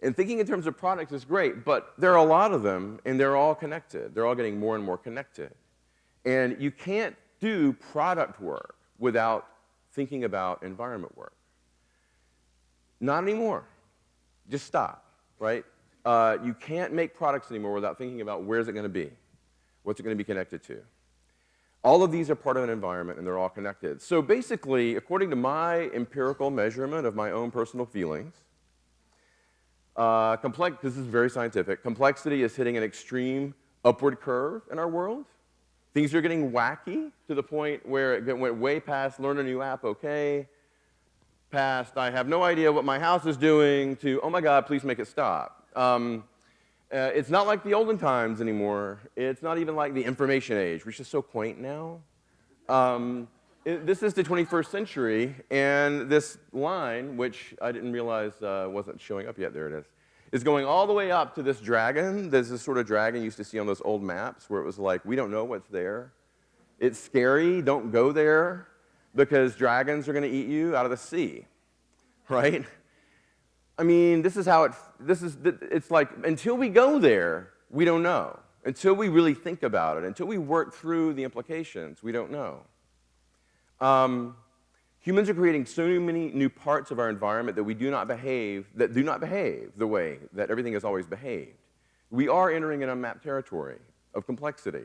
And thinking in terms of products is great, but there are a lot of them, and they're all connected. They're all getting more and more connected. And you can't do product work without thinking about environment work. Not anymore. Just stop, right? You can't make products anymore without thinking about where's it going to be, what's it going to be connected to. All of these are part of an environment, and they're all connected. So basically, according to my empirical measurement of my own personal feelings, this is very scientific, complexity is hitting an extreme upward curve in our world. Things are getting wacky to the point where it went way past learn a new app, okay, past I have no idea what my house is doing, to oh my God, please make it stop. It's not like the olden times anymore. It's not even like the information age, which is so quaint now. This is the 21st century, and this line, which I didn't realize wasn't showing up yet, there it is going all the way up to this dragon. There's this sort of dragon you used to see on those old maps where it was like, we don't know what's there. It's scary, don't go there, because dragons are going to eat you out of the sea, right? I mean, it's like, until we go there, we don't know. Until we really think about it, until we work through the implications, we don't know. Humans are creating so many new parts of our environment that do not behave the way that everything has always behaved. We are entering an unmapped territory of complexity,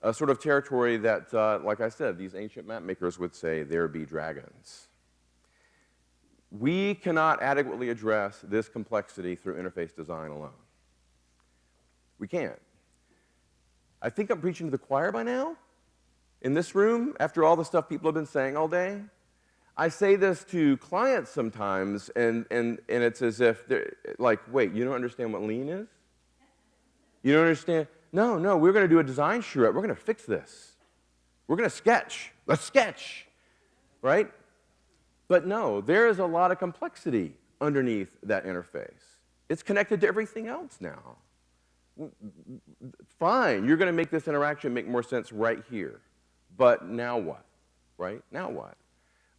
a sort of territory that, like I said, these ancient map makers would say, there be dragons. We cannot adequately address this complexity through interface design alone. We can't. I think I'm preaching to the choir by now. In this room, after all the stuff people have been saying all day, I say this to clients sometimes, and it's as if they're like, wait, you don't understand what lean is? You don't understand? No, we're going to do a design charrette. We're going to fix this. We're going to sketch. Let's sketch, right? But no, there is a lot of complexity underneath that interface. It's connected to everything else now. Fine, you're going to make this interaction make more sense right here. But now what, right? Now what?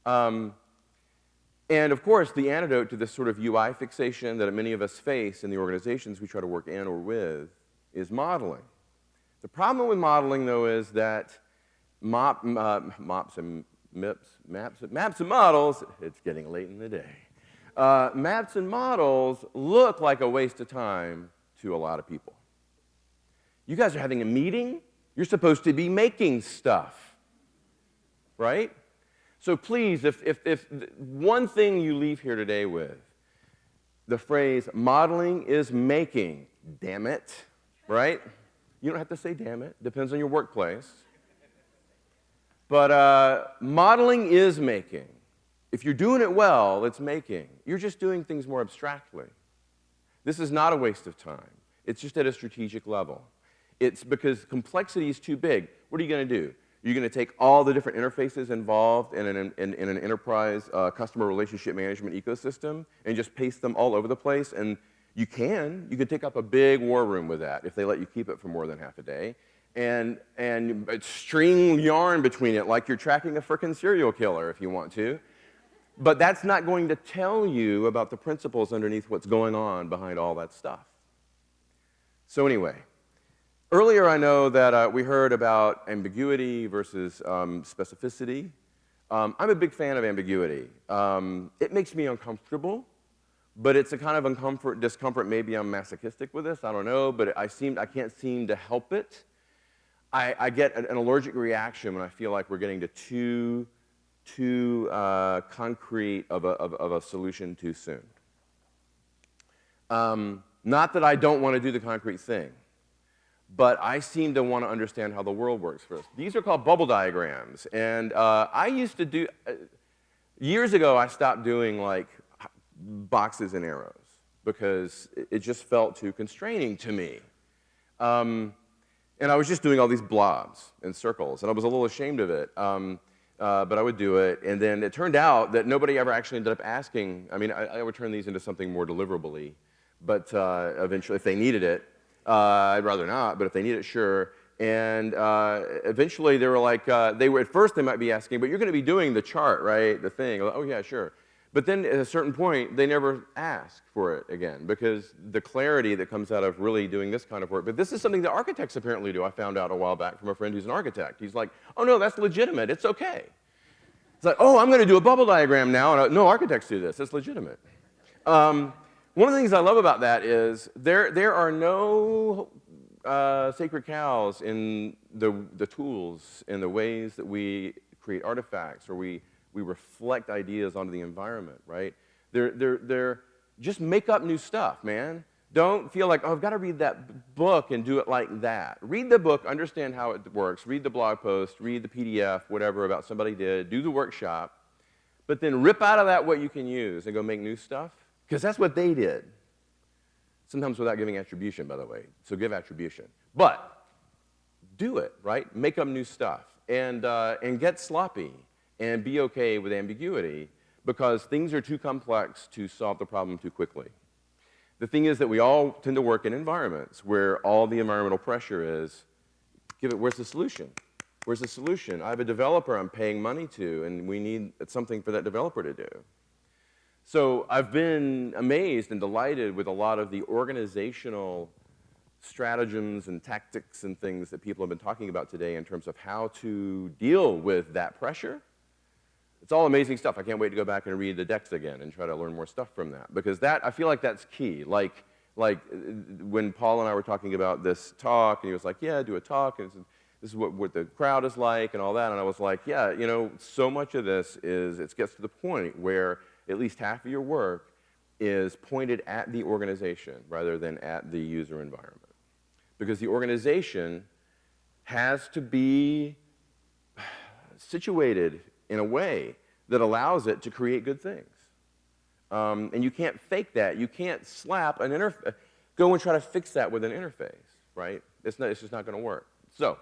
And of course, the antidote to this sort of UI fixation that many of us face in the organizations we try to work in or with is modeling. The problem with modeling, though, is that maps and models, it's getting late in the day. Maps and models look like a waste of time to a lot of people. You guys are having a meeting. You're supposed to be making stuff. Right? So please, if one thing you leave here today with, the phrase modeling is making, damn it, right? You don't have to say damn it, depends on your workplace. But modeling is making. If you're doing it well, it's making. You're just doing things more abstractly. This is not a waste of time. It's just at a strategic level. It's because complexity is too big. What are you going to do? You're going to take all the different interfaces involved in an enterprise customer relationship management ecosystem and just paste them all over the place. And you could take up a big war room with that if they let you keep it for more than half a day. And string yarn between it like you're tracking a frickin' serial killer if you want to. But that's not going to tell you about the principles underneath what's going on behind all that stuff. So anyway. Earlier, I know that we heard about ambiguity versus specificity. I'm a big fan of ambiguity. It makes me uncomfortable, but it's a kind of discomfort. Maybe I'm masochistic with this, I don't know, but I can't seem to help it. I get an allergic reaction when I feel like we're getting to too concrete of a solution too soon. Not that I don't want to do the concrete thing. But I seem to want to understand how the world works first. These are called bubble diagrams. And I used to do, years ago, I stopped doing like boxes and arrows because it just felt too constraining to me. And I was just doing all these blobs and circles, and I was a little ashamed of it. But I would do it, and then it turned out that nobody ever actually ended up asking. I mean, I would turn these into something more deliverable-y, but eventually, if they needed it, I'd rather not, but if they need it, sure. And eventually they were like, at first they might be asking, but you're going to be doing the chart, right? The thing. Like, oh, yeah, sure. But then at a certain point, they never ask for it again because the clarity that comes out of really doing this kind of work. But this is something that architects apparently do. I found out a while back from a friend who's an architect. He's like, oh, no, that's legitimate. It's OK. It's like, oh, I'm going to do a bubble diagram now. And no, architects do this. It's legitimate. One of the things I love about that is there are no sacred cows in the tools and the ways that we create artifacts or we reflect ideas onto the environment, right? They're just make up new stuff, man. Don't feel like, oh, I've got to read that book and do it like that. Read the book, understand how it works, read the blog post, read the PDF, whatever about somebody did, do the workshop, but then rip out of that what you can use and go make new stuff, because that's what they did. Sometimes without giving attribution, by the way. So give attribution. But do it, right? Make up new stuff and get sloppy. And be okay with ambiguity because things are too complex to solve the problem too quickly. The thing is that we all tend to work in environments where all the environmental pressure is, where's the solution? Where's the solution? I have a developer I'm paying money to, and we need something for that developer to do. So I've been amazed and delighted with a lot of the organizational stratagems and tactics and things that people have been talking about today in terms of how to deal with that pressure. It's all amazing stuff. I can't wait to go back and read the decks again and try to learn more stuff from that. Because I feel like that's key. Like when Paul and I were talking about this talk, and he was like, yeah, do a talk, and this is what the crowd is like and all that. And I was like, yeah, you know, so much of this is, it gets to the point where at least half of your work is pointed at the organization rather than at the user environment. Because the organization has to be situated in a way that allows it to create good things. And you can't fake that. You can't slap an go and try to fix that with an interface, right? It's just not going to work. So